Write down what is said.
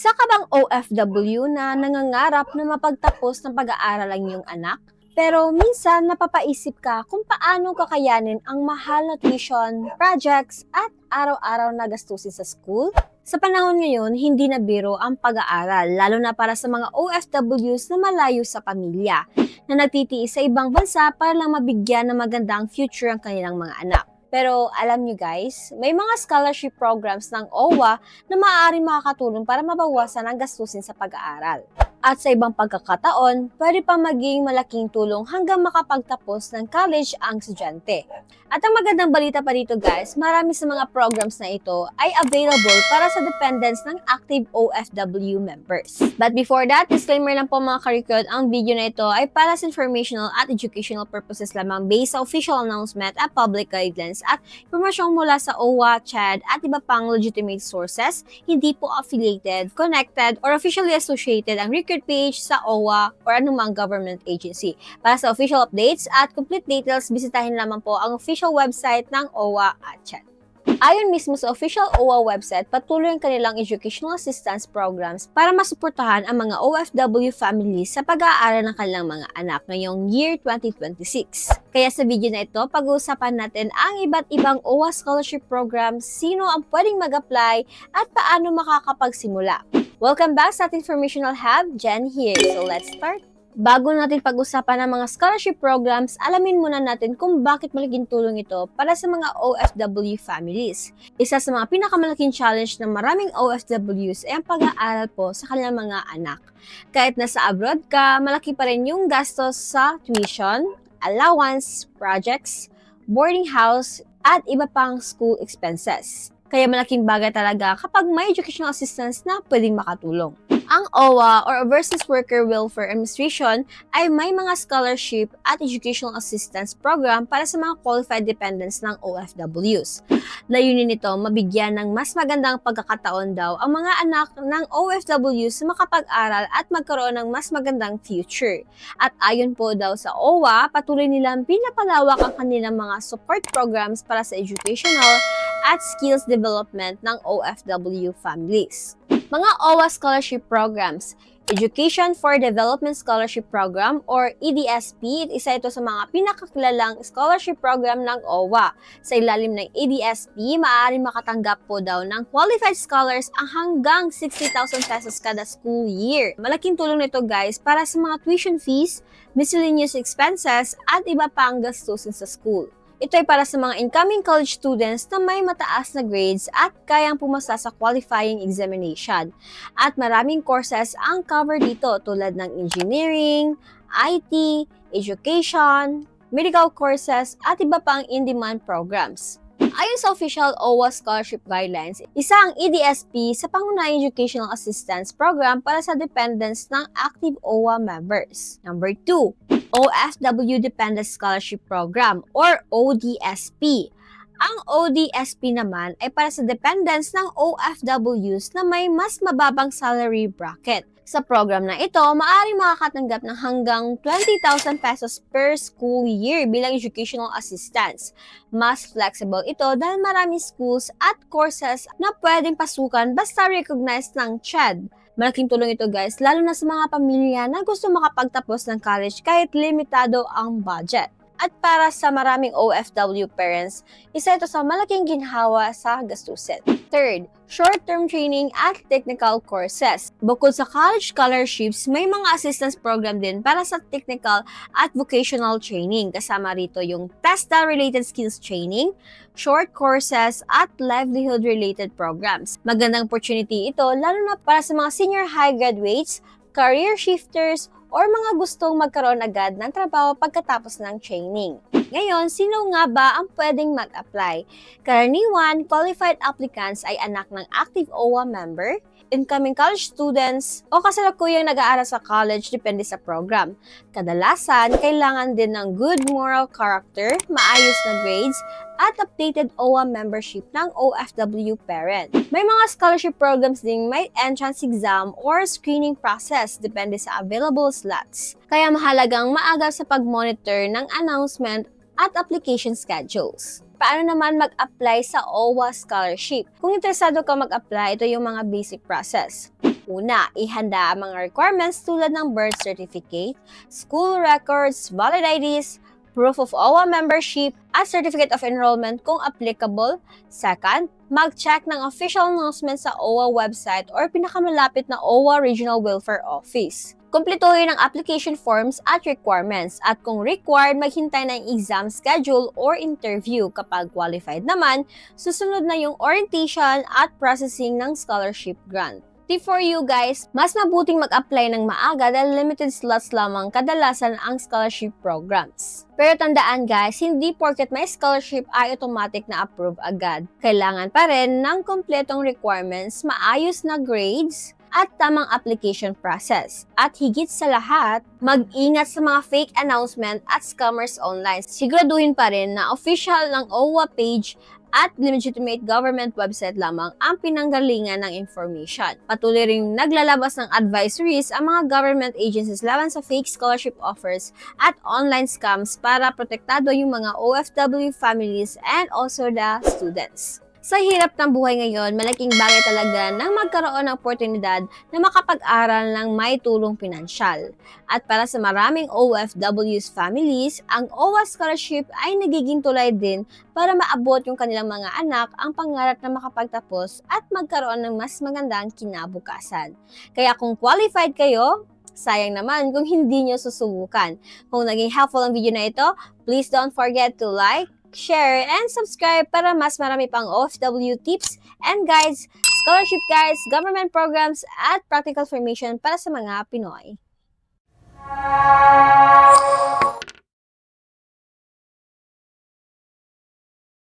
Isa ka bang OFW na nangangarap na mapagtapos ng pag-aaral ang iyong anak? Pero minsan napapaisip ka kung paano kakayanin ang mahal na tuition, projects, at araw-araw na gastusin sa school? Sa panahon ngayon, hindi na biro ang pag-aaral, lalo na para sa mga OFWs na malayo sa pamilya, na nagtitiis sa ibang bansa para lang mabigyan ng magandang future ang kanilang mga anak. Pero alam nyo guys, may mga scholarship programs ng OWA na maaaring makakatulong para mabawasan ang gastusin sa pag-aaral. At sa ibang pagkakataon, pwede pa maging malaking tulong hanggang makapagtapos ng college ang estudyante. At ang magandang balita pa dito guys, marami sa mga programs na ito ay available para sa dependents ng active OFW members. But before that, disclaimer lang po mga karikod, ang video na ito ay para sa informational at educational purposes lamang based sa official announcement at public guidelines at impormasyong mula sa OWA, CHED at iba pang legitimate sources, hindi po affiliated, connected, or officially associated ang record page sa OWA or anumang government agency. Para sa official updates at complete details, bisitahin lamang po ang official website ng OWA at CHED. Ayon mismo sa official OWA website, patuloy ang kanilang educational assistance programs para masuportahan ang mga OFW families sa pag-aaral ng kanilang mga anak ngayong year 2026. Kaya sa video na ito, pag-uusapan natin ang iba't ibang OWA scholarship programs, sino ang pwedeng mag-apply at paano makakapagsimula. Welcome back sa ating informational hub, Jen here. So let's start. Bago natin pag-usapan ang mga scholarship programs, alamin muna natin kung bakit malaking tulong ito para sa mga OFW families. Isa sa mga pinakamalaking challenge ng maraming OFWs ay ang pag-aaral po sa kanilang mga anak. Kahit nasa abroad ka, malaki pa rin yung gastos sa tuition, allowance, projects, boarding house, at iba pang school expenses. Kaya malaking bagay talaga kapag may educational assistance na pwedeng makatulong. Ang OWA or Overseas Worker Welfare Administration ay may mga scholarship at educational assistance program para sa mga qualified dependents ng OFWs. Layunin nito, mabigyan ng mas magandang pagkakataon daw ang mga anak ng OFWs na makapag-aral at magkaroon ng mas magandang future. At ayon po daw sa OWA, patuloy nilang pinapalawak ang kanilang mga support programs para sa educational at skills development ng OFW families. Mga OWA scholarship programs. Education for Development Scholarship Program or EDSP, isa ito sa mga pinakakilalang scholarship program ng OWA. Sa ilalim ng EDSP, maaaring makatanggap po daw ng qualified scholars ang hanggang 60,000 pesos kada school year. Malaking tulong nito guys para sa mga tuition fees, miscellaneous expenses, at iba pang gastusin sa school. Ito ay para sa mga incoming college students na may mataas na grades at kayang pumasa sa qualifying examination. At maraming courses ang cover dito tulad ng engineering, IT, education, medical courses at iba pang in-demand programs. Ayon sa official OWA scholarship guidelines, isa ang EDSP sa pangunahing educational assistance program para sa dependents ng active OWA members. Number 2, OFW Dependent Scholarship Program or ODSP. Ang ODSP naman ay para sa dependents ng OFWs na may mas mababang salary bracket. Sa program na ito, maaaring makakatanggap ng hanggang 20,000 pesos per school year bilang educational assistance. Mas flexible ito dahil maraming schools at courses na pwedeng pasukan basta recognized ng CHED. Malaking tulong ito guys, lalo na sa mga pamilya na gusto makapagtapos ng college kahit limitado ang budget. At para sa maraming OFW parents, isa ito sa malaking ginhawa sa gastusin. Third, short-term training at technical courses. Bukod sa college scholarships, may mga assistance program din para sa technical at vocational training. Kasama rito yung TESDA-related skills training, short courses, at livelihood-related programs. Magandang opportunity ito lalo na para sa mga senior high graduates, career shifters, or mga gustong magkaroon agad ng trabaho pagkatapos ng training. Ngayon, sino nga ba ang pwedeng mag-apply? Karaniwan, qualified applicants ay anak ng active OWA member, incoming college students, o kasalukuyang nag-aaral sa college depende sa program. Kadalasan, kailangan din ng good moral character, maayos na grades, at updated OWA membership ng OFW parent. May mga scholarship programs ding may entrance exam or screening process depende sa available slots. Kaya mahalagang maaga sa pag-monitor ng announcement at application schedules. Paano naman mag-apply sa OWA scholarship? Kung interesado ka mag-apply, ito yung mga basic process. Una, ihanda ang mga requirements tulad ng birth certificate, school records, valid IDs, proof of OWA membership, at certificate of enrollment kung applicable. Second, mag-check ng official announcement sa OWA website or pinakamalapit na OWA Regional Welfare Office. Kumpletuhin ang application forms at requirements at kung required, maghintay ng exam schedule or interview. Kapag qualified naman, susunod na yung orientation at processing ng scholarship grant. Tip for you guys, mas mabuting mag-apply ng maaga dahil limited slots lamang kadalasan ang scholarship programs. Pero tandaan guys, hindi porket may scholarship ay automatic na approve agad. Kailangan pa rin ng kompletong requirements, maayos na grades, at tamang application process. At higit sa lahat, mag-ingat sa mga fake announcement at scammers online. Siguraduhin pa rin na official ng OWA page at legitimate government website lamang ang pinanggalingan ng information. Patuloy ring naglalabas ng advisories ang mga government agencies laban sa fake scholarship offers at online scams para protektado yung mga OFW families and also the students. Sa hirap ng buhay ngayon, malaking bagay talaga nang magkaroon ng oportunidad na makapag-aral ng may tulong pinansyal. At para sa maraming OFWs families, ang OWA Scholarship ay nagiging tulay din para maabot yung kanilang mga anak ang pangarap na makapagtapos at magkaroon ng mas magandang kinabukasan. Kaya kung qualified kayo, sayang naman kung hindi nyo susubukan. Kung naging helpful ang video na ito, please don't forget to like, share, and subscribe para mas marami pang OFW tips and guides, scholarship guides, government programs, at practical information para sa mga Pinoy.